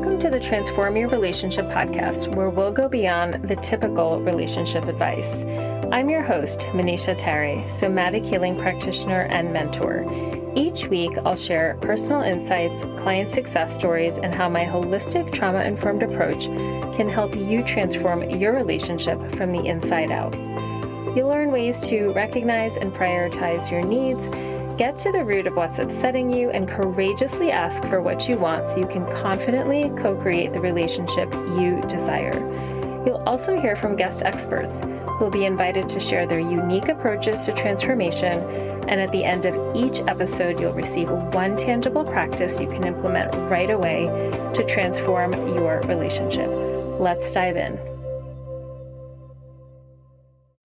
Welcome to the Transform Your Relationship podcast, where we'll go beyond the typical relationship advice. I'm your host, Manisha Terry, somatic healing practitioner and mentor. Each week, I'll share personal insights, client success stories, and how my holistic trauma-informed approach can help you transform your relationship from the inside out. You'll learn ways to recognize and prioritize your needs, get to the root of what's upsetting you, and courageously ask for what you want so you can confidently co-create the relationship you desire. You'll also hear from guest experts who will be invited to share their unique approaches to transformation, and at the end of each episode, you'll receive one tangible practice you can implement right away to transform your relationship. Let's dive in.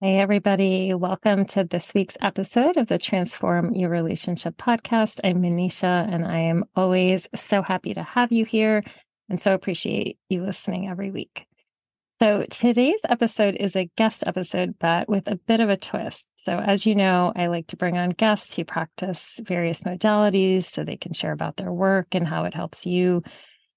Hey, everybody. Welcome to this week's episode of the Transform Your Relationship podcast. I'm Manisha, and I am always so happy to have you here and so appreciate you listening every week. So today's episode is a guest episode, but with a bit of a twist. So as you know, I like to bring on guests who practice various modalities so they can share about their work and how it helps you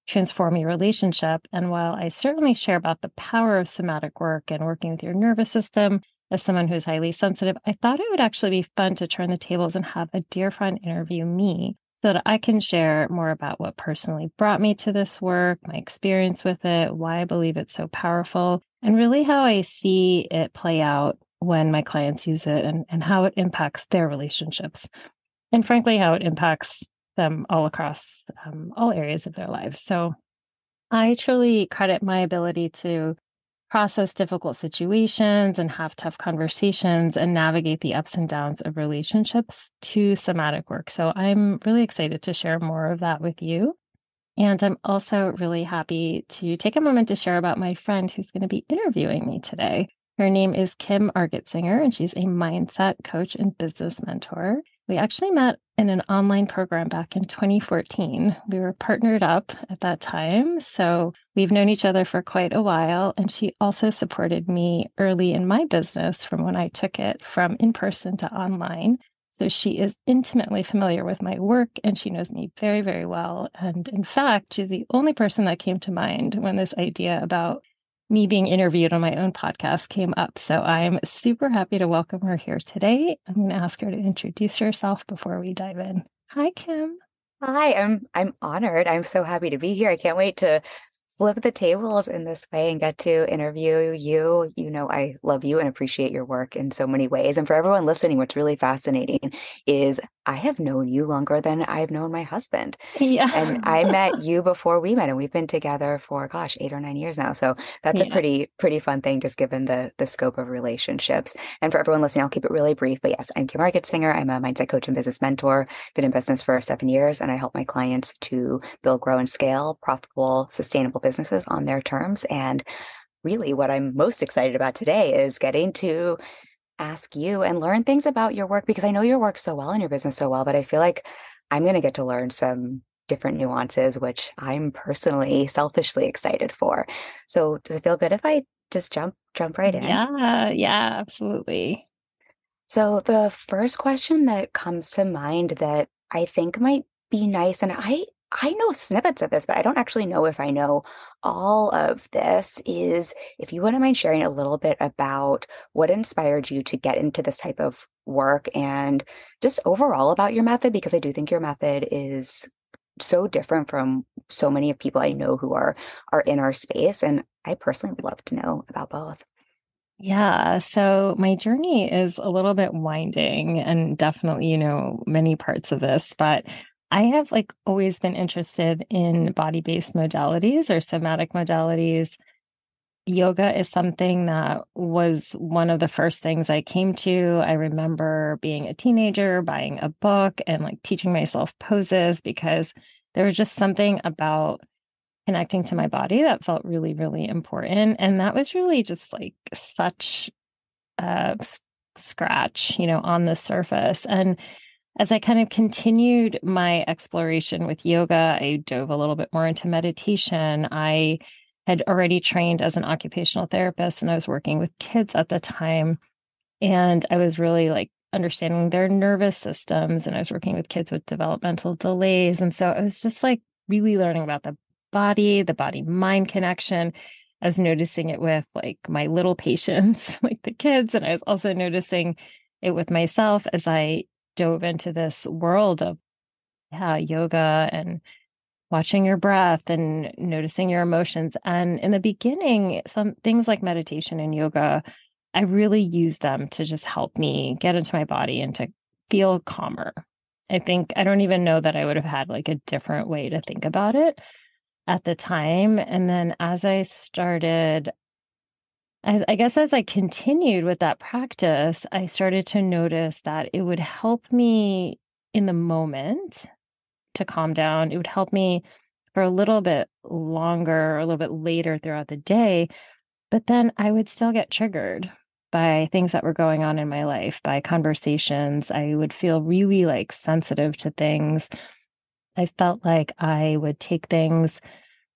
transform your relationship. And while I certainly share about the power of somatic work and working with your nervous system, as someone who's highly sensitive, I thought it would actually be fun to turn the tables and have a dear friend interview me so that I can share more about what personally brought me to this work, my experience with it, why I believe it's so powerful, and really how I see it play out when my clients use it and how it impacts their relationships. And frankly, how it impacts them all across all areas of their lives. So I truly credit my ability to process difficult situations and have tough conversations and navigate the ups and downs of relationships to somatic work. So I'm really excited to share more of that with you. And I'm also really happy to take a moment to share about my friend who's going to be interviewing me today. Her name is Kim Argetsinger, and she's a mindset coach and business mentor. We actually met in an online program back in 2014. We were partnered up at that time, so we've known each other for quite a while, and she also supported me early in my business from when I took it from in-person to online. So she is intimately familiar with my work, and she knows me very, very well. And in fact, she's the only person that came to mind when this idea about me being interviewed on my own podcast came up. So I'm super happy to welcome her here today. I'm going to ask her to introduce herself before we dive in. Hi, Kim. Hi, I'm honored. I'm so happy to be here. I can't wait to flip the tables in this way and get to interview you. You know, I love you and appreciate your work in so many ways. And for everyone listening, what's really fascinating is I have known you longer than I've known my husband. Yeah. And I met you before we met, and we've been together for, 8 or 9 years now. So that's a pretty fun thing, just given the scope of relationships. And for everyone listening, I'll keep it really brief. But yes, I'm Kim Argetsinger. I'm a mindset coach and business mentor. Been in business for 7 years, and I help my clients to build, grow, and scale profitable, sustainable businesses on their terms. And really what I'm most excited about today is getting to ask you and learn things about your work, because I know your work so well and your business so well, but I feel like I'm going to get to learn some different nuances, which I'm personally selfishly excited for. So does it feel good if I just jump right in? Yeah, absolutely. So the first question that comes to mind that I think might be nice, and I know snippets of this, but I don't actually know if I know all of this, is if you wouldn't mind sharing a little bit about what inspired you to get into this type of work and just overall about your method, because I do think your method is so different from so many of people I know who are in our space. And I personally would love to know about both. Yeah, so my journey is a little bit winding and definitely, many parts of this, but I have always been interested in body-based modalities or somatic modalities. Yoga is something that was one of the first things I came to. I remember being a teenager, buying a book and teaching myself poses, because there was just something about connecting to my body that felt really, really important. And that was really just such a scratch, on the surface. And as I kind of continued my exploration with yoga, I dove a little bit more into meditation. I had already trained as an occupational therapist, and I was working with kids at the time. And I was really understanding their nervous systems, and I was working with kids with developmental delays. And so I was just really learning about the body, the body-mind connection. I was noticing it with like my little patients, like the kids. And I was also noticing it with myself as I dove into this world of yoga and watching your breath and noticing your emotions. And in the beginning, some things like meditation and yoga, I really use them to just help me get into my body and to feel calmer. I don't even know that I would have had like a different way to think about it at the time. And then as I started, I guess as I continued with that practice, I started to notice that it would help me in the moment to calm down. It would help me for a little bit longer, a little bit later throughout the day. But then I would still get triggered by things that were going on in my life, by conversations. I would feel really like sensitive to things. I felt like I would take things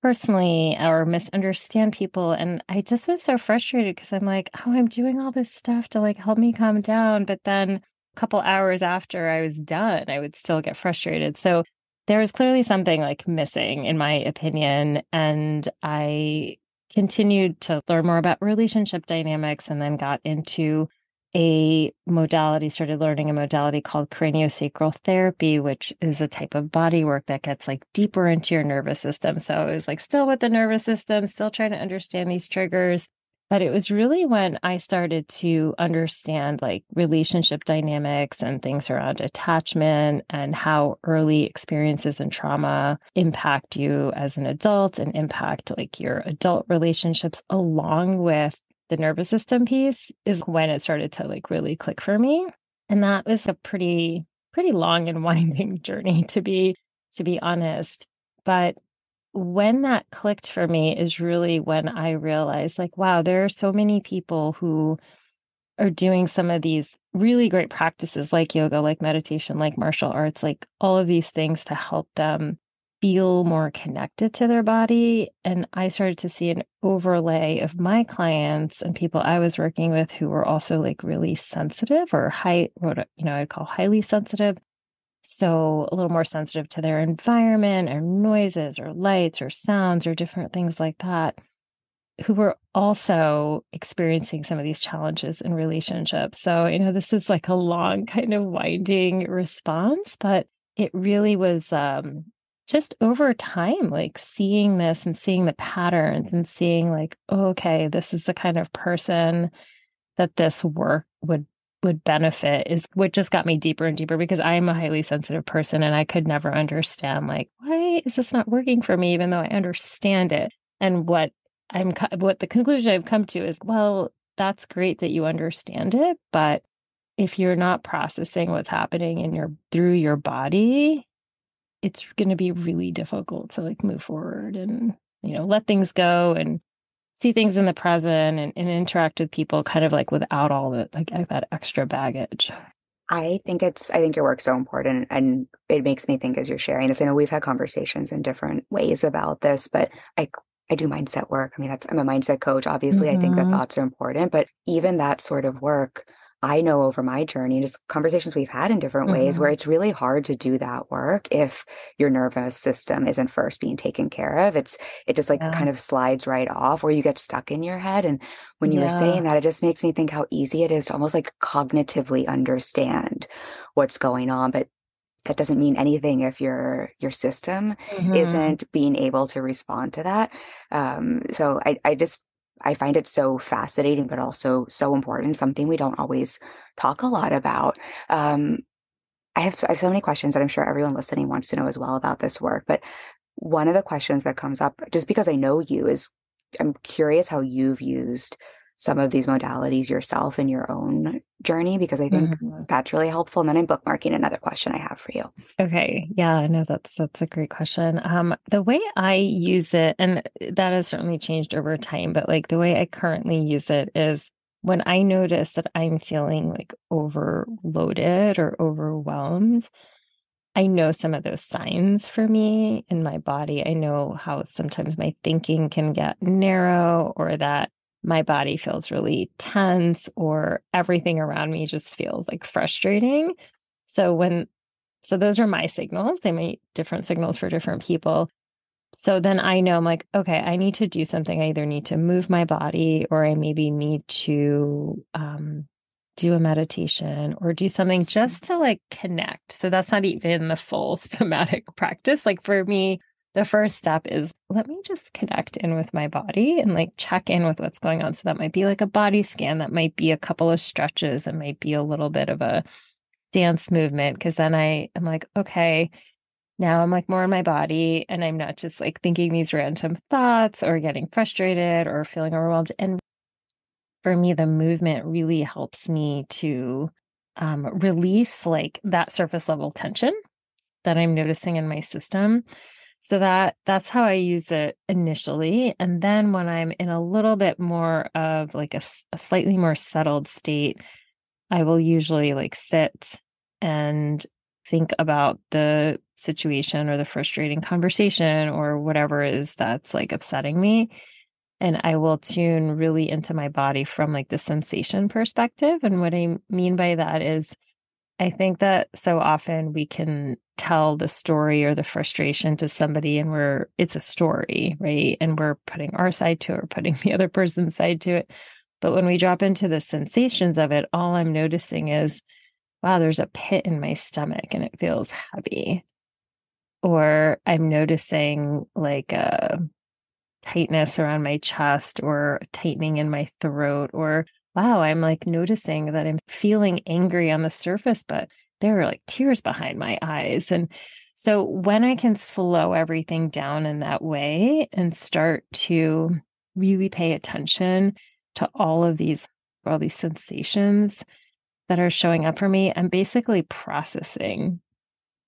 personally or misunderstand people. And I just was so frustrated because I'm like, oh, I'm doing all this stuff to like help me calm down. But then a couple hours after I was done, I would still get frustrated. So there was clearly something like missing, in my opinion. And I continued to learn more about relationship dynamics and then got into started learning a modality called craniosacral therapy, which is a type of body work that gets like deeper into your nervous system. So it was like still with the nervous system, still trying to understand these triggers. But it was really when I started to understand like relationship dynamics and things around attachment and how early experiences and trauma impact you as an adult and impact like your adult relationships along with the nervous system piece is when it started to like really click for me. And that was a pretty long and winding journey to be honest. But when that clicked for me is really when I realized like, wow, there are so many people who are doing some of these really great practices like yoga, like meditation, like martial arts, like all of these things to help them feel more connected to their body. And I started to see an overlay of my clients and people I was working with who were also like really sensitive or I'd call highly sensitive. So a little more sensitive to their environment or noises or lights or sounds or different things like that, who were also experiencing some of these challenges in relationships. So, this is like a long kind of winding response, but it really was just over time, like seeing this and seeing the patterns and seeing like, oh, okay, this is the kind of person that this work would benefit is what just got me deeper and deeper because I'm a highly sensitive person and I could never understand like, why is this not working for me, even though I understand it? And what the conclusion I've come to is, well, that's great that you understand it, but if you're not processing what's happening through your body, it's going to be really difficult to like move forward and, let things go and see things in the present and interact with people kind of like without all that extra baggage. I think your work's so important and it makes me think as you're sharing this. I know we've had conversations in different ways about this, but I do mindset work. I mean, I'm a mindset coach. Obviously, I think that thoughts are important, but even that sort of work, I know over my journey, just conversations we've had in different ways where it's really hard to do that work if your nervous system isn't first being taken care of. It just like kind of slides right off or you get stuck in your head. And when you were saying that, it just makes me think how easy it is to almost like cognitively understand what's going on. But that doesn't mean anything if your system isn't being able to respond to that. So I find it so fascinating, but also so important, something we don't always talk a lot about. I have so many questions that I'm sure everyone listening wants to know as well about this work. But one of the questions that comes up, just because I know you, is I'm curious how you've used some of these modalities yourself in your own journey, because I think that's really helpful. And then I'm bookmarking another question I have for you. Okay. Yeah, no, that's a great question. The way I use it, and that has certainly changed over time, but like the way I currently use it is when I notice that I'm feeling like overloaded or overwhelmed, I know some of those signs for me in my body. I know how sometimes my thinking can get narrow or that my body feels really tense or everything around me just feels like frustrating. So those are my signals. They may be different signals for different people. So then I know I'm like, okay, I need to do something. I either need to move my body or I maybe need to do a meditation or do something just to like connect. So that's not even the full somatic practice. Like for me, the first step is let me just connect in with my body and like check in with what's going on. So that might be like a body scan. That might be a couple of stretches. It might be a little bit of a dance movement. Cause then I am like, okay, now I'm like more in my body and I'm not just like thinking these random thoughts or getting frustrated or feeling overwhelmed. And for me, the movement really helps me to release like that surface level tension that I'm noticing in my system. So that's how I use it initially. And then when I'm in a little bit more of like a slightly more settled state, I will usually like sit and think about the situation or the frustrating conversation or whatever it is that's like upsetting me. And I will tune really into my body from like the sensation perspective. And what I mean by that is I think that so often we can tell the story or the frustration to somebody and it's a story, right? And we're putting our side to it or putting the other person's side to it. But when we drop into the sensations of it, all I'm noticing is, wow, there's a pit in my stomach and it feels heavy. Or I'm noticing like a tightness around my chest or tightening in my throat. Or, wow, I'm like noticing that I'm feeling angry on the surface, but there are like tears behind my eyes. And so when I can slow everything down in that way and start to really pay attention to all these sensations that are showing up for me, I'm basically processing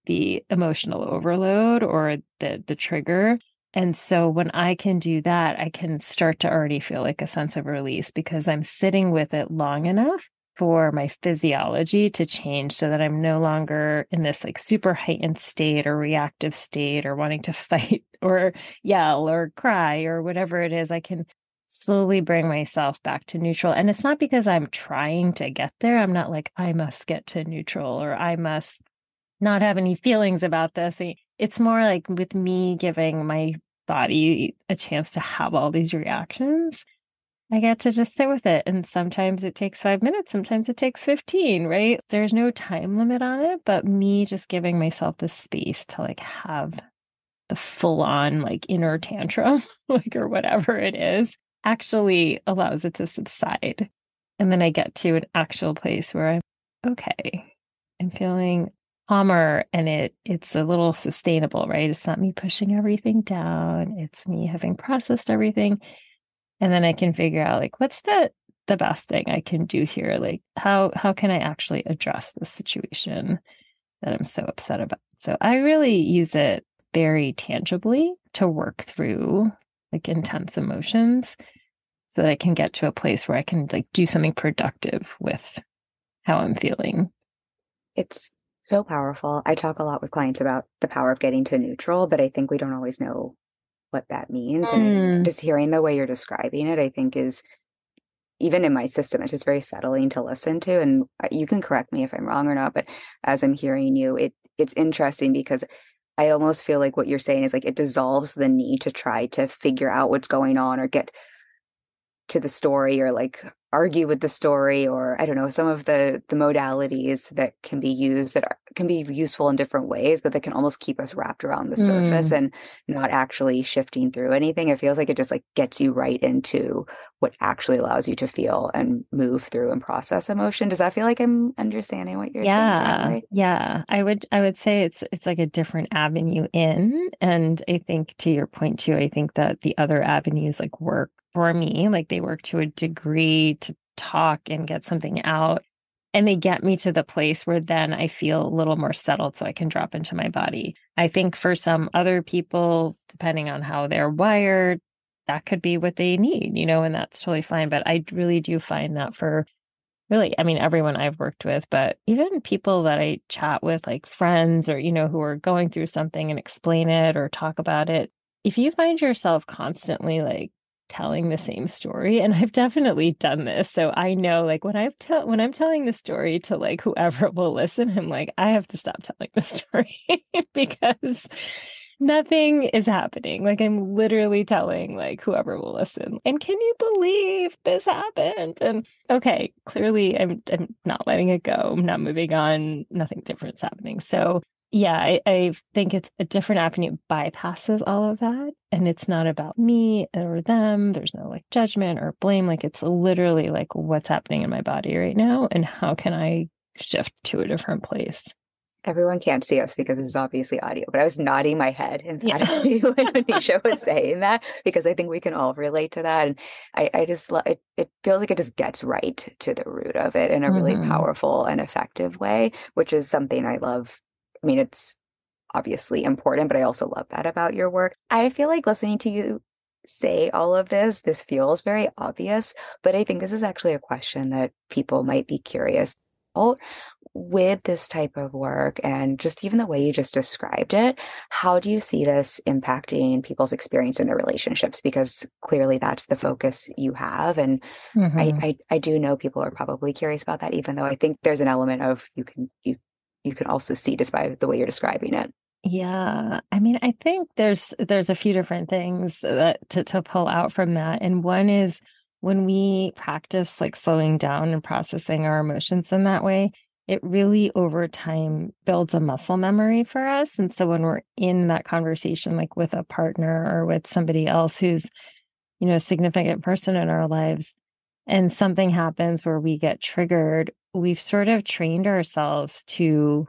the emotional overload or the trigger. And so when I can do that, I can start to already feel like a sense of release because I'm sitting with it long enough for my physiology to change so that I'm no longer in this like super heightened state or reactive state or wanting to fight or yell or cry or whatever it is. I can slowly bring myself back to neutral. And it's not because I'm trying to get there. I'm not like, I must get to neutral or I must not have any feelings about this. It's more like with me giving my body a chance to have all these reactions, I get to just sit with it. And sometimes it takes 5 minutes, sometimes it takes 15, right? There's no time limit on it, but me just giving myself the space to like have the full on like inner tantrum, like, or whatever it is, actually allows it to subside. And then I get to an actual place where I'm okay. I'm feeling calmer and it's a little sustainable, right? It's not me pushing everything down. It's me having processed everything. And then I can figure out like what's the best thing I can do here? Like how can I actually address this situation that I'm so upset about? So I really use it very tangibly to work through like intense emotions so that I can get to a place where I can like do something productive with how I'm feeling. It's so powerful. I talk a lot with clients about the power of getting to neutral, but I think we don't always know what that means. And just hearing the way you're describing it, I think is, even in my system, it's just very settling to listen to. And you can correct me if I'm wrong or not, but as I'm hearing you, it's interesting because I almost feel like what you're saying is like it dissolves the need to try to figure out what's going on or get to the story or like argue with the story, or I don't know, some of the modalities that can be used that can be useful in different ways, but that can almost keep us wrapped around the surface and not actually shifting through anything. It feels like it just like gets you right into what actually allows you to feel and move through and process emotion. Does that feel like I'm understanding what you're saying correctly? Yeah. I would say it's like a different avenue in. And I think to your point too, I think that the other avenues like work for me, like they work to a degree to talk and get something out. And they get me to the place where then I feel a little more settled so I can drop into my body. I think for some other people, depending on how they're wired, that could be what they need, and that's totally fine. But I really do find that for really, I mean, everyone I've worked with, but even people that I chat with, like friends or, who are going through something and explain it or talk about it, if you find yourself constantly like telling the same story, and I've definitely done this, so I know like when I'm telling the story to like whoever will listen, I'm like, I have to stop telling the story because nothing is happening. Like I'm literally telling like whoever will listen, and can you believe this happened? And okay, clearly I'm not letting it go. I'm not moving on. Nothing different's happening. So yeah, I think it's a different avenue, bypasses all of that. And it's not about me or them. There's no like judgment or blame. Like it's literally like what's happening in my body right now and how can I shift to a different place. Everyone can't see us because this is obviously audio, but I was nodding my head Yeah. emphatically when Anisha was saying that because I think we can all relate to that. And I just love it. It feels like it just gets right to the root of it in a really Hmm. powerful and effective way, which is something I love. I mean, it's obviously important, but I also love that about your work. I feel like listening to you say all of this feels very obvious, but I think this is actually a question that people might be curious about with this type of work and just even the way you just described it. How do you see this impacting people's experience in their relationships? Because clearly that's the focus you have. And Hmm. I do know people are probably curious about that, even though I think there's an element of you can also see just by the way you're describing it. Yeah. I mean, I think there's a few different things that to pull out from that. And one is when we practice like slowing down and processing our emotions in that way, it really over time builds a muscle memory for us. And so when we're in that conversation, like with a partner or with somebody else who's, a significant person in our lives, and something happens where we get triggered, we've sort of trained ourselves to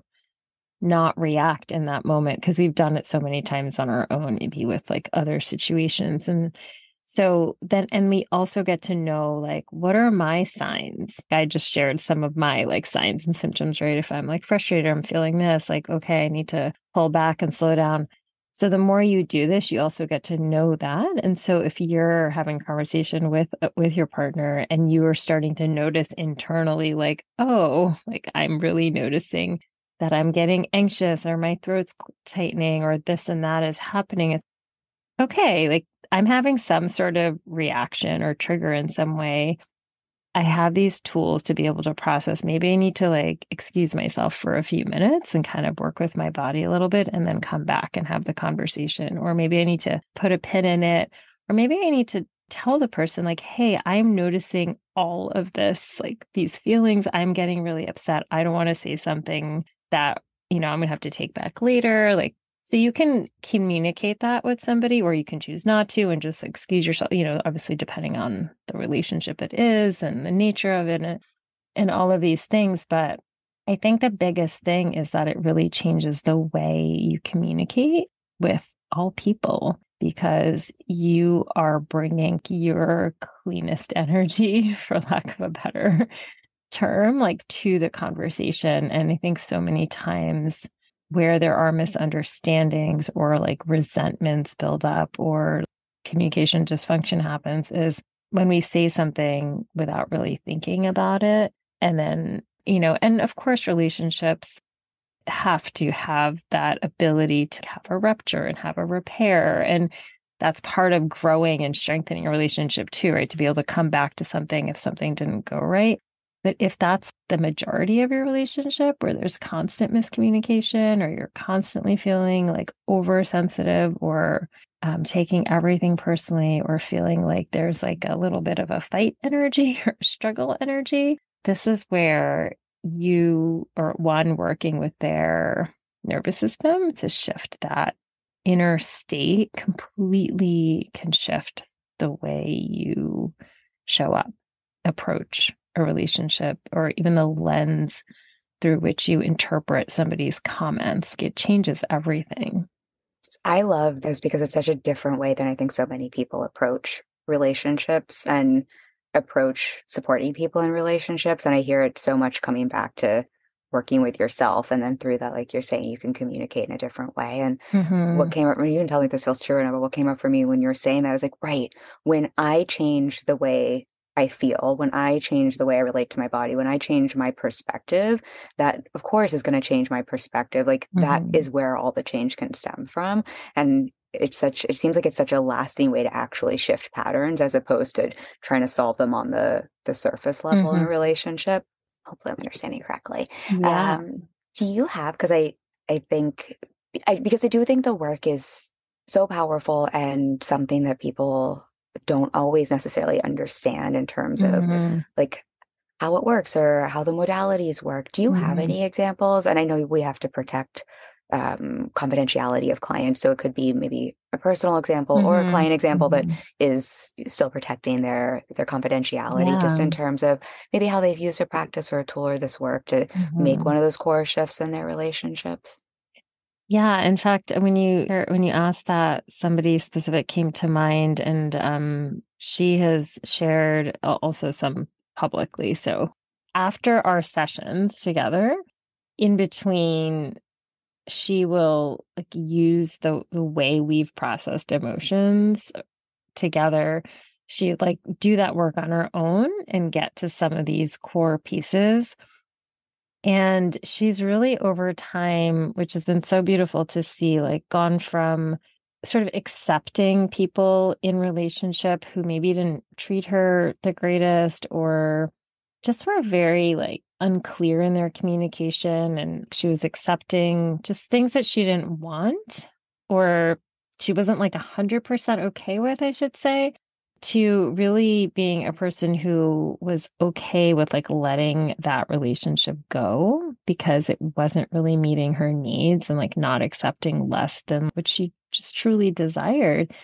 not react in that moment because we've done it so many times on our own, maybe with like other situations. And so then, and we also get to know like, what are my signs? I just shared some of my like signs and symptoms, right? If I'm like frustrated, I'm feeling this, like, okay, I need to pull back and slow down. So the more you do this, you also get to know that. And so if you're having conversation with your partner and you are starting to notice internally, like, oh, like I'm really noticing that I'm getting anxious or my throat's tightening or this and that is happening. It's okay. Like I'm having some sort of reaction or trigger in some way. I have these tools to be able to process. Maybe I need to like excuse myself for a few minutes and kind of work with my body a little bit and then come back and have the conversation. Or maybe I need to put a pin in it. Or maybe I need to tell the person, like, hey, I'm noticing all of this, like these feelings. I'm getting really upset. I don't want to say something that, I'm going to have to take back later. Like, so you can communicate that with somebody, or you can choose not to and just excuse yourself, obviously depending on the relationship it is and the nature of it and all of these things. But I think the biggest thing is that it really changes the way you communicate with all people because you are bringing your cleanest energy, for lack of a better term, like to the conversation. And I think so many times where there are misunderstandings or like resentments build up or communication dysfunction happens is when we say something without really thinking about it. And then, and of course, relationships have to have that ability to have a rupture and have a repair. And that's part of growing and strengthening a relationship too, right? To be able to come back to something if something didn't go right. But if that's the majority of your relationship where there's constant miscommunication or you're constantly feeling like oversensitive or taking everything personally or feeling like there's like a little bit of a fight energy or struggle energy, this is where you are one working with their nervous system to shift that inner state completely can shift the way you show up, approach a relationship, or even the lens through which you interpret somebody's comments. It changes everything. I love this because it's such a different way than I think so many people approach relationships and approach supporting people in relationships. And I hear it so much coming back to working with yourself. And then through that, like you're saying, you can communicate in a different way. And what Mm-hmm. came up, you can tell me if this feels true or not, but what came up for me when you were saying that, I was like, right, when I change the way I feel, when I change the way I relate to my body, when I change my perspective, that of course is going to change my perspective. Like that Mm-hmm. is where all the change can stem from. And it seems like it's such a lasting way to actually shift patterns as opposed to trying to solve them on the surface level in a Mm-hmm. relationship. Hopefully I'm understanding correctly. Yeah. Um, do you have, because I think, because I do think the work is so powerful and something that people don't always necessarily understand in terms of Mm-hmm. like how it works or how the modalities work. Do you have Mm-hmm. any examples? And I know we have to protect confidentiality of clients, so it could be maybe a personal example or a Mm-hmm. client example that Mm-hmm. is still protecting their confidentiality, just Yeah. in terms of maybe how they've used a practice or a tool or this work to make Mm-hmm. one of those core shifts in their relationships. Yeah, in fact, when you asked that, somebody specific came to mind, and she has shared also some publicly. So after our sessions together, in between, she will like use the way we've processed emotions together. She'd like do that work on her own and get to some of these core pieces. And she's really over time, which has been so beautiful to see, like gone from sort of accepting people in relationship who maybe didn't treat her the greatest or just were very like unclear in their communication. And she was accepting just things that she didn't want or she wasn't like 100% okay with, I should say, to really being a person who was okay with like letting that relationship go because it wasn't really meeting her needs and like not accepting less than what she just truly desired.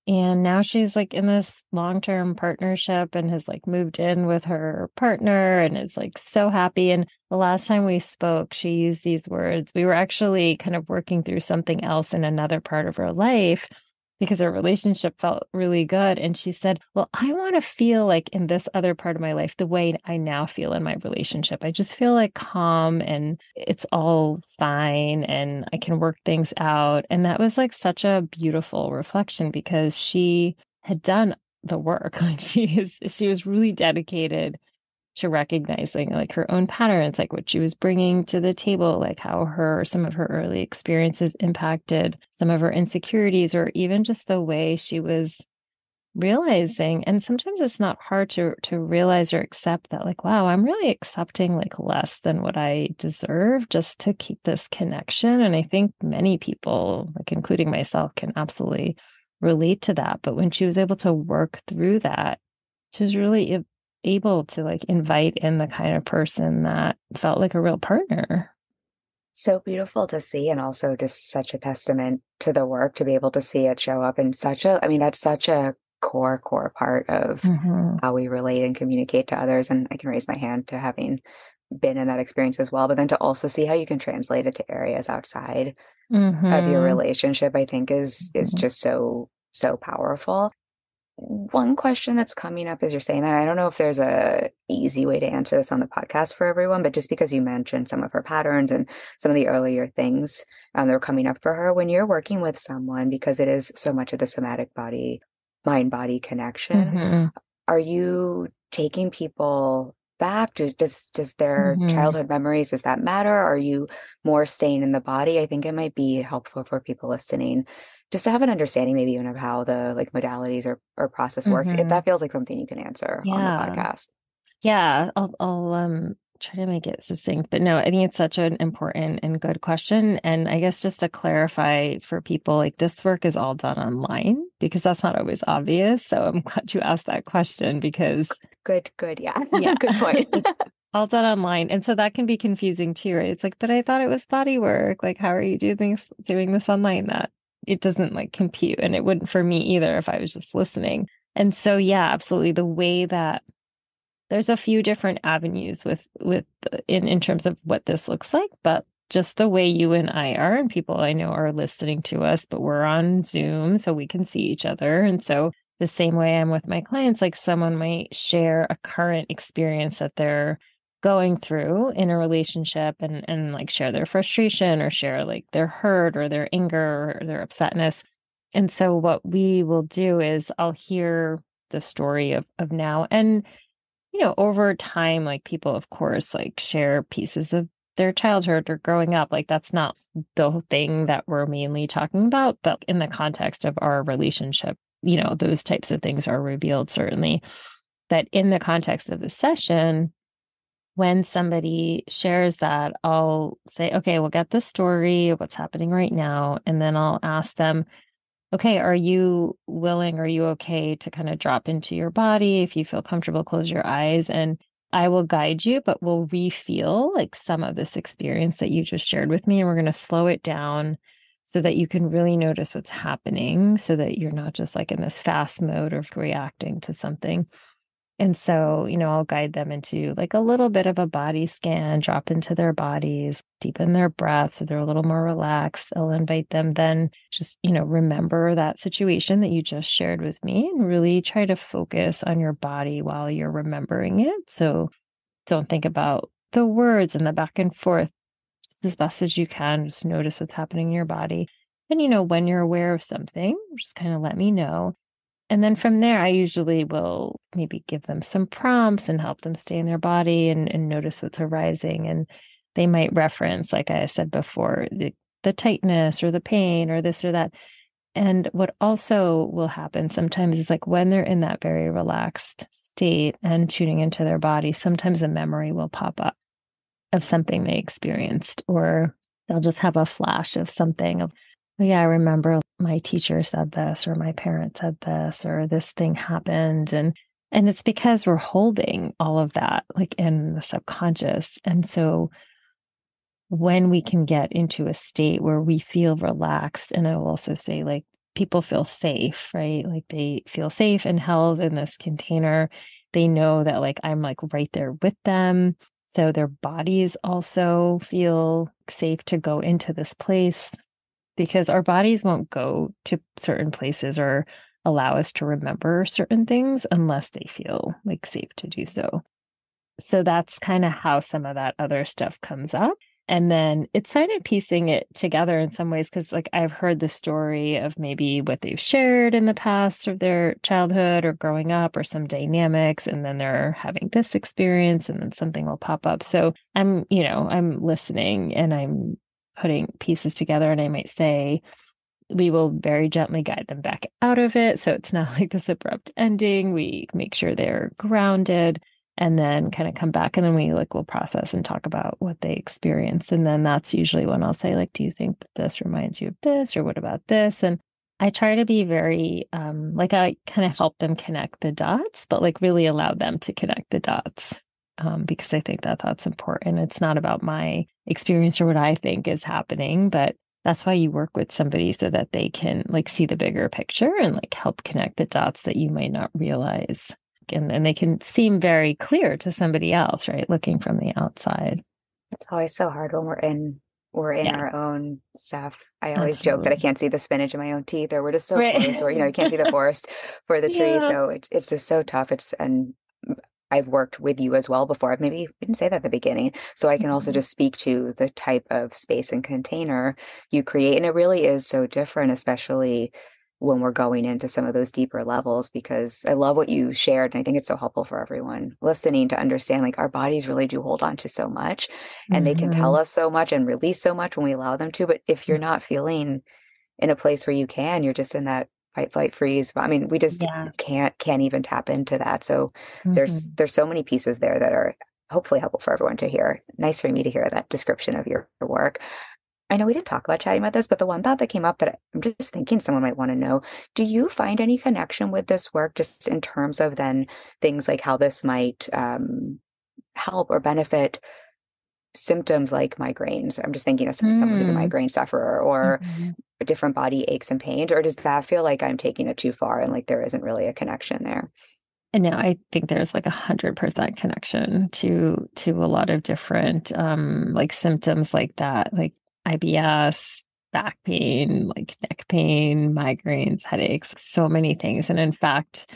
And now she's like in this long-term partnership and has like moved in with her partner and is like so happy. And the last time we spoke, she used these words. We were actually kind of working through something else in another part of her life because her relationship felt really good. And she said, well, I want to feel like in this other part of my life, the way I now feel in my relationship. I just feel like calm and it's all fine and I can work things out. And that was like such a beautiful reflection because she had done the work. Like she was really dedicated to recognizing like her own patterns, like what she was bringing to the table, like how some of her early experiences impacted some of her insecurities, or even just the way she was realizing. And sometimes it's not hard to realize or accept that, like, wow, I'm really accepting like less than what I deserve just to keep this connection. And I think many people, like including myself, can absolutely relate to that. But when she was able to work through that, she was really able to like invite in the kind of person that felt like a real partner. So beautiful to see, and also just such a testament to the work to be able to see it show up in I mean, that's such a core part of Mm-hmm. how we relate and communicate to others. And I can raise my hand to having been in that experience as well, but then to also see how you can translate it to areas outside of your Mm-hmm. relationship, I think is just so powerful. One question that's coming up as you're saying that, I don't know if there's a easy way to answer this on the podcast for everyone, but just because you mentioned some of her patterns and some of the earlier things that were coming up for her, when you're working with someone, because it is so much of the somatic mind-body connection, Mm-hmm. are you taking people back? Does their Mm-hmm. childhood memories, does that matter? Are you more staying in the body? I think it might be helpful for people listening just to have an understanding maybe even of how the like modalities or process works, if Mm-hmm. that feels like something you can answer on the Yeah. podcast. Yeah, I'll try to make it succinct, but no, I think it's such an important and good question. And I guess just to clarify for people, like this work is all done online because that's not always obvious. So I'm glad you asked that question because Good. Yeah. yeah, Good point. it's all done online. And so that can be confusing too, right? It's like, but I thought it was body work. Like, how are you doing this online? That it doesn't like compute. And it wouldn't for me either if I was just listening. And so yeah, absolutely. The way that there's a few different avenues with in terms of what this looks like, but just the way you and I are, and people I know are listening to us, but we're on Zoom so we can see each other. And so the same way I'm with my clients, like someone might share a current experience that they're going through in a relationship and like share their frustration or share like their hurt or their anger or their upsetness. And so what we will do is I'll hear the story of now. And over time, like people, of course, like share pieces of their childhood or growing up. Like that's not the thing that we're mainly talking about, but in the context of our relationship, those types of things are revealed certainly. That in the context of the session, when somebody shares that, I'll say, okay, we'll get the story of what's happening right now. And then I'll ask them, okay, are you willing, are you okay to kind of drop into your body? If you feel comfortable, close your eyes and I will guide you, but we'll re-feel like some of this experience that you just shared with me. And we're going to slow it down so that you can really notice what's happening so that you're not just like in this fast mode of reacting to something. And so, I'll guide them into like a little bit of a body scan, drop into their bodies, deepen their breath so they're a little more relaxed. I'll invite them then just, remember that situation that you just shared with me and really try to focus on your body while you're remembering it. So don't think about the words and the back and forth. Just as best as you can, just notice what's happening in your body. And, when you're aware of something, just kind of let me know. And then from there, I usually will maybe give them some prompts and help them stay in their body and notice what's arising. And they might reference, like I said before, the tightness or the pain or this or that. And what also will happen sometimes is like when they're in that very relaxed state and tuning into their body, sometimes a memory will pop up of something they experienced, or they'll just have a flash of something of, oh, yeah, I remember my teacher said this, or my parent said this, or this thing happened. And it's because we're holding all of that like in the subconscious. And so when we can get into a state where we feel relaxed, and I will also say like people feel safe, right? Like they feel safe and held in this container. They know that like I'm like right there with them. So their bodies also feel safe to go into this place because our bodies won't go to certain places or allow us to remember certain things unless they feel like safe to do so. So that's kind of how some of that other stuff comes up. And then it's kind of piecing it together in some ways, because like I've heard the story of maybe what they've shared in the past of their childhood or growing up or some dynamics, and then they're having this experience and then something will pop up. So I'm listening and I'm putting pieces together, and I might say, we will very gently guide them back out of it. So it's not like this abrupt ending. We make sure they're grounded and then kind of come back. And then we'll process and talk about what they experienced. And then that's usually when I'll say, like, do you think that this reminds you of this? Or what about this? And I try to be very, I kind of help them connect the dots, but like really allow them to connect the dots. Because I think that that's important. It's not about my experience or what I think is happening, but that's why you work with somebody so that they can like see the bigger picture and like help connect the dots that you might not realize. And they can seem very clear to somebody else, right? Looking from the outside. It's always so hard when we're in Yeah, our own stuff. I always joke that I absolutely. can't see the spinach in my own teeth, or we're just so Right. close, or you can't see the forest for the tree. Yeah. So it's just so tough. And I've worked with you as well before. Maybe we didn't say that at the beginning. So I can also Mhm. just speak to the type of space and container you create. And it really is so different, especially when we're going into some of those deeper levels, because I love what you shared. And I think it's so helpful for everyone listening to understand like our bodies really do hold on to so much, and they can tell Mhm. us so much and release so much when we allow them to. But if you're not feeling in a place where you can, you're just in that fight, flight, freeze. I mean, we just Yes. can't even tap into that. So Mhm. there's so many pieces there that are hopefully helpful for everyone to hear. Nice for me to hear that description of your work. I know we didn't talk about chatting about this, but the one thought that came up that I'm just thinking someone might want to know, do you find any connection with this work just in terms of then things like how this might help or benefit symptoms like migraines? I'm just thinking of someone who's a Mm. migraine sufferer, or Mhm. different body aches and pains, or does that feel like I'm taking it too far and like there isn't really a connection there? And now I think there's like 100% connection to a lot of different like symptoms like that, like IBS, back pain, like neck pain, migraines, headaches, so many things. And in fact,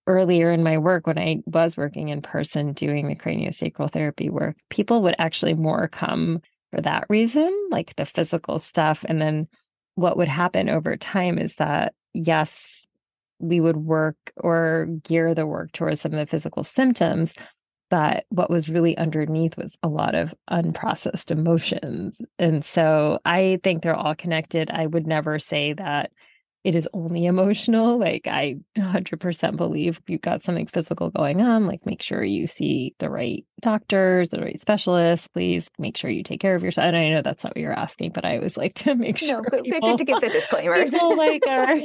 earlier in my work, when I was working in person doing the craniosacral therapy work, people would actually more come for that reason, like the physical stuff. And then what would happen over time is that, yes, we would work or gear the work towards some of the physical symptoms. But what was really underneath was a lot of unprocessed emotions. And so I think they're all connected. I would never say that it is only emotional. Like I 100% believe you've got something physical going on, like make sure you see the right doctors, the right specialists, please make sure you take care of yourself. And I know that's not what you're asking, but I always like to make sure No, good to give the disclaimers. people like are,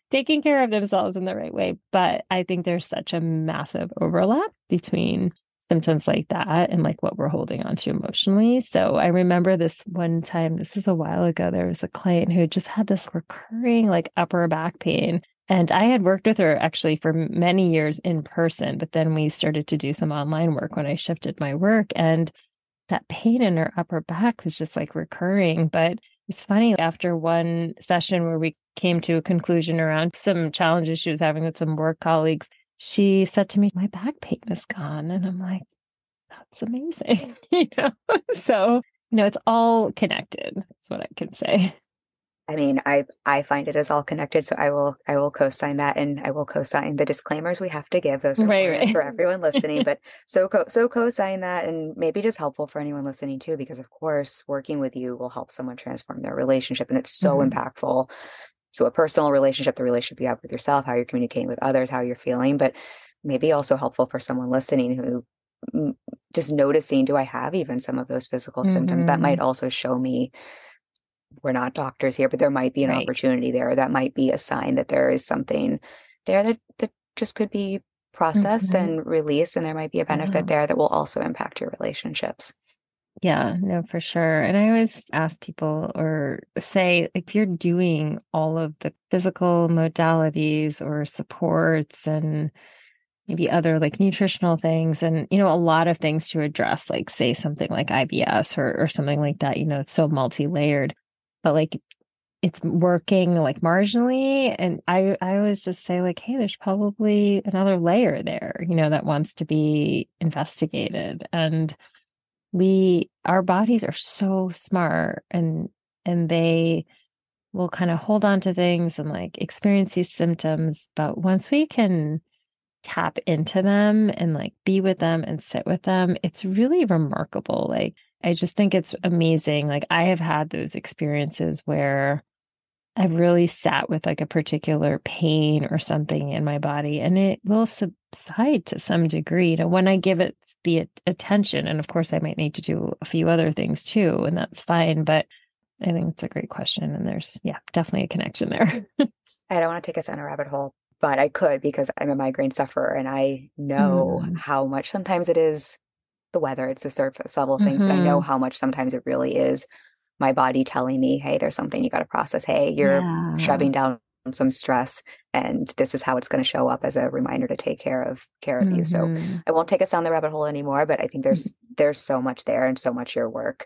taking care of themselves in the right way. But I think there's such a massive overlap between symptoms like that and like what we're holding on to emotionally. So I remember this one time, this is a while ago, there was a client who just had this recurring like upper back pain. And I had worked with her actually for many years in person, but then we started to do some online work when I shifted my work. And that pain in her upper back was just like recurring. But it's funny, after one session where we came to a conclusion around some challenges she was having with some work colleagues, she said to me, my back pain is gone. And I'm like, that's amazing. So, it's all connected. That's what I can say. I mean, I find it as all connected, so I will co-sign that, and I will co-sign the disclaimers we have to give. Those are right. for everyone listening, but so co-sign that, and maybe just helpful for anyone listening too, because of course, working with you will help someone transform their relationship, and it's so impactful to a personal relationship, the relationship you have with yourself, how you're communicating with others, how you're feeling, but maybe also helpful for someone listening who just noticing, do I have even some of those physical symptoms that might also show me, we're not doctors here, but there might be an opportunity there. That might be a sign that there is something there that just could be processed and released. And there might be a benefit there that will also impact your relationships. Yeah, no, for sure. And I always ask people or say, if you're doing all of the physical modalities or supports and maybe other like nutritional things and, a lot of things to address, like say something like IBS or something like that, it's so multi-layered, but like it's working like marginally. And I always just say like, hey, there's probably another layer there, that wants to be investigated. And our bodies are so smart and they will kind of hold on to things and like experience these symptoms. But once we can tap into them and like be with them and sit with them, it's really remarkable. Like, I just think it's amazing. Like, I have had those experiences where I've really sat with like a particular pain or something in my body and it will subside to some degree, when I give it the attention. And of course, I might need to do a few other things too, and that's fine. But I think it's a great question. And there's, definitely a connection there. I don't want to take us on a rabbit hole, but I could, because I'm a migraine sufferer and I know how much sometimes it is the weather, it's the surface level things, but I know how much sometimes it really is my body telling me, hey, there's something you got to process. Hey, you're shoving down some stress and this is how it's going to show up as a reminder to take care of you. So I won't take us down the rabbit hole anymore, but I think there's so much there and so much your work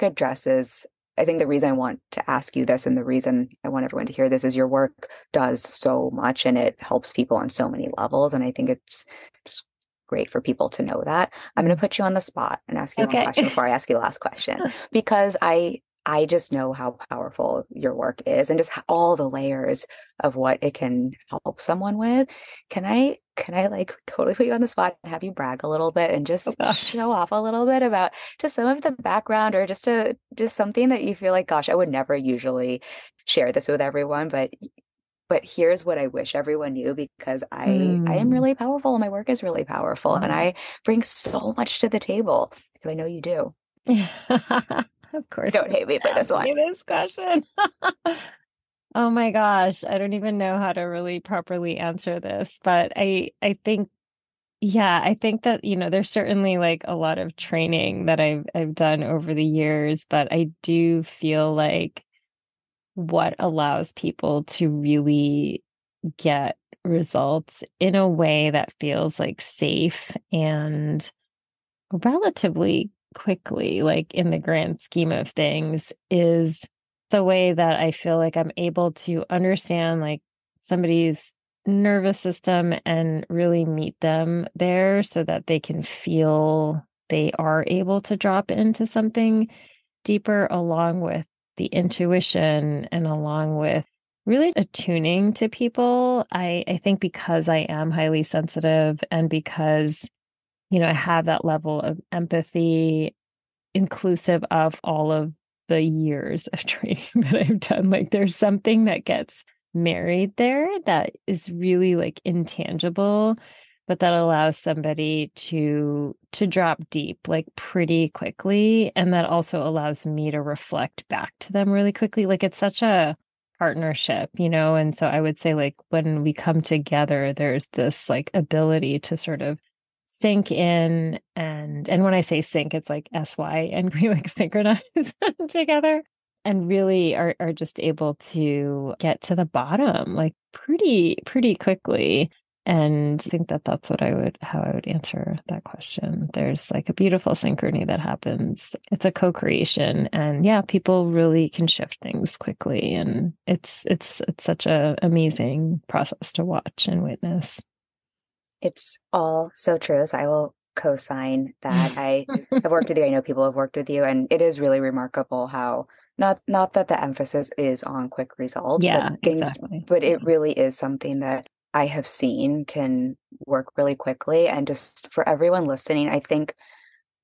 addresses. I think the reason I want to ask you this and the reason I want everyone to hear this is your work does so much and it helps people on so many levels. And I think it's just great for people to know that. I'm going to put you on the spot and ask you one question before I ask you the last question, because I just know how powerful your work is and just all the layers of what it can help someone with. Can I like totally put you on the spot and have you brag a little bit and just show off a little bit about just some of the background or just something that you feel like, gosh, I would never usually share this with everyone, but here's what I wish everyone knew, because I am really powerful and my work is really powerful and I bring so much to the table, because I know you do. Of course. Don't hate me for this one. This question. Oh my gosh. I don't even know how to really properly answer this, but I think, I think that, there's certainly like a lot of training that I've done over the years, but I do feel like what allows people to really get results in a way that feels like safe and relatively quickly, like in the grand scheme of things, is the way that I feel like I'm able to understand like somebody's nervous system and really meet them there so that they can feel they are able to drop into something deeper, along with the intuition and along with really attuning to people. I think because I am highly sensitive and because I have that level of empathy inclusive of all of the years of training that I've done. Like there's something that gets married there that is really like intangible, but that allows somebody to drop deep like pretty quickly. And that also allows me to reflect back to them really quickly. Like it's such a partnership, you know? And so I would say like when we come together, there's this like ability to sort of sync in, and when I say sync, it's like SY, and we like synchronize together and really are just able to get to the bottom like pretty quickly. And I think that that's how I would answer that question. There's like a beautiful synchrony that happens. It's a co-creation, and yeah, people really can shift things quickly, and it's such a amazing process to watch and witness. It's all so true. So I will co-sign that. I have worked with you. I know people have worked with you, and it is really remarkable how not that the emphasis is on quick results, Yeah, but things, exactly. but it really is something that I have seen can work really quickly. And just for everyone listening, I think,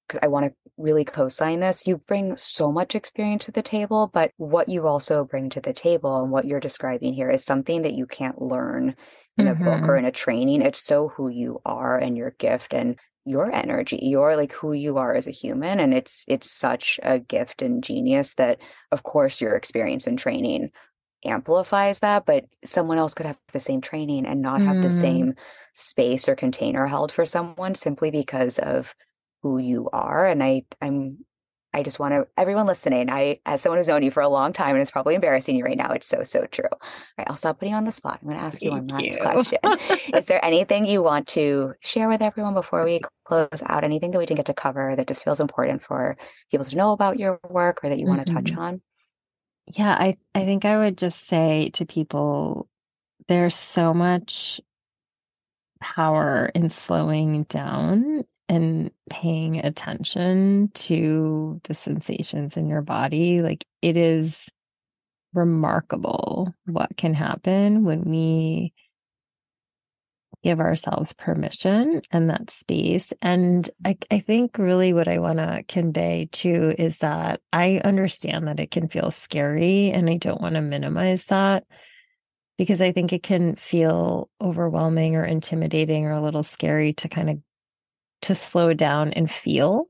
because I want to really co-sign this, you bring so much experience to the table, but what you also bring to the table and what you're describing here is something that you can't learn in a book or in a training. It's so who you are and your gift and your energy. You're like who you are as a human. And it's such a gift and genius that, of course, your experience and training amplifies that, but someone else could have the same training and not have the same space or container held for someone simply because of who you are. And I just want to, everyone listening, as someone who's known you for a long time, and it's probably embarrassing you right now, it's so true. All right, I'll stop putting you on the spot. I'm going to ask you one last question. Is there anything you want to share with everyone before we close out? Anything that we didn't get to cover that just feels important for people to know about your work or that you want to touch on? Yeah, I think I would just say to people, there's so much power in slowing down and paying attention to the sensations in your body. Like it is remarkable what can happen when we give ourselves permission and that space. And I think really what I want to convey too is that I understand that it can feel scary, and I don't want to minimize that, because I think it can feel overwhelming or intimidating or a little scary to kind of to slow down and feel,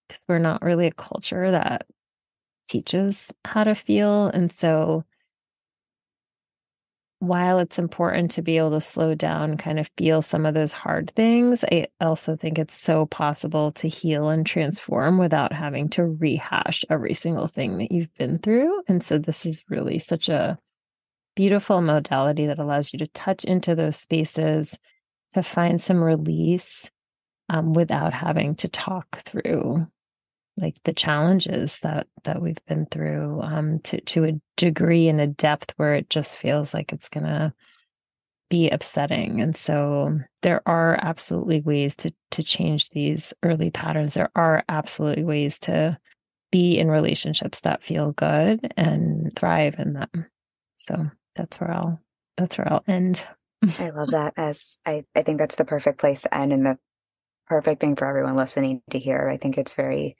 because we're not really a culture that teaches how to feel. And so while it's important to be able to slow down, kind of feel some of those hard things, I also think it's so possible to heal and transform without having to rehash every single thing that you've been through. And so this is really such a beautiful modality that allows you to touch into those spaces, to find some release without having to talk through like the challenges that we've been through to a degree and a depth where it just feels like it's gonna be upsetting. And so there are absolutely ways to change these early patterns. There are absolutely ways to be in relationships that feel good and thrive in them. So that's where I'll end. I love that. As I think that's the perfect place to end and the perfect thing for everyone listening to hear. I think it's very,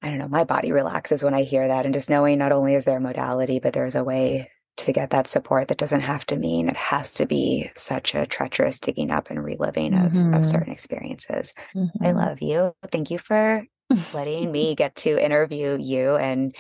I don't know, my body relaxes when I hear that. And just knowing not only is there a modality, but there's a way to get that support that doesn't have to mean it has to be such a treacherous digging up and reliving of certain experiences. I love you. Thank you for letting me get to interview you and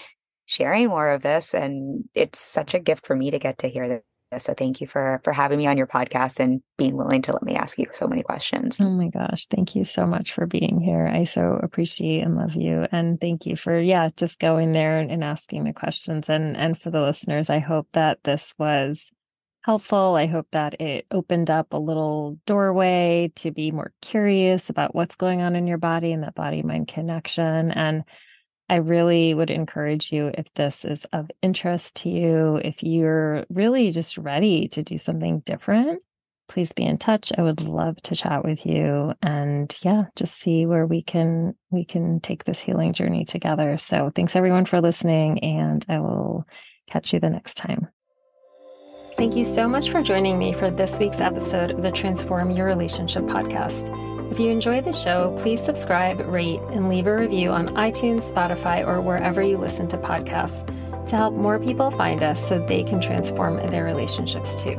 sharing more of this. And it's such a gift for me to get to hear this. So thank you for having me on your podcast and being willing to let me ask you so many questions. Oh my gosh. Thank you so much for being here. I so appreciate and love you. And thank you for, just going there and asking the questions. And for the listeners, I hope that this was helpful. I hope that it opened up a little doorway to be more curious about what's going on in your body and that body-mind connection. And I really would encourage you, if this is of interest to you, if you're really just ready to do something different, please be in touch. I would love to chat with you and just see where we can take this healing journey together. So thanks everyone for listening, and I will catch you the next time. Thank you so much for joining me for this week's episode of the Transform Your Relationship podcast. If you enjoy the show, please subscribe, rate, and leave a review on iTunes, Spotify, or wherever you listen to podcasts to help more people find us so they can transform their relationships too.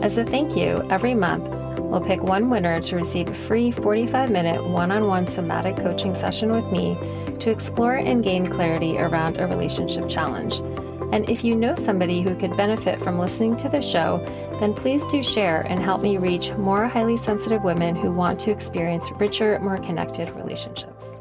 As a thank you, every month, we'll pick one winner to receive a free 45-minute one-on-one somatic coaching session with me to explore and gain clarity around a relationship challenge. And if you know somebody who could benefit from listening to the show, then please do share and help me reach more highly sensitive women who want to experience richer, more connected relationships.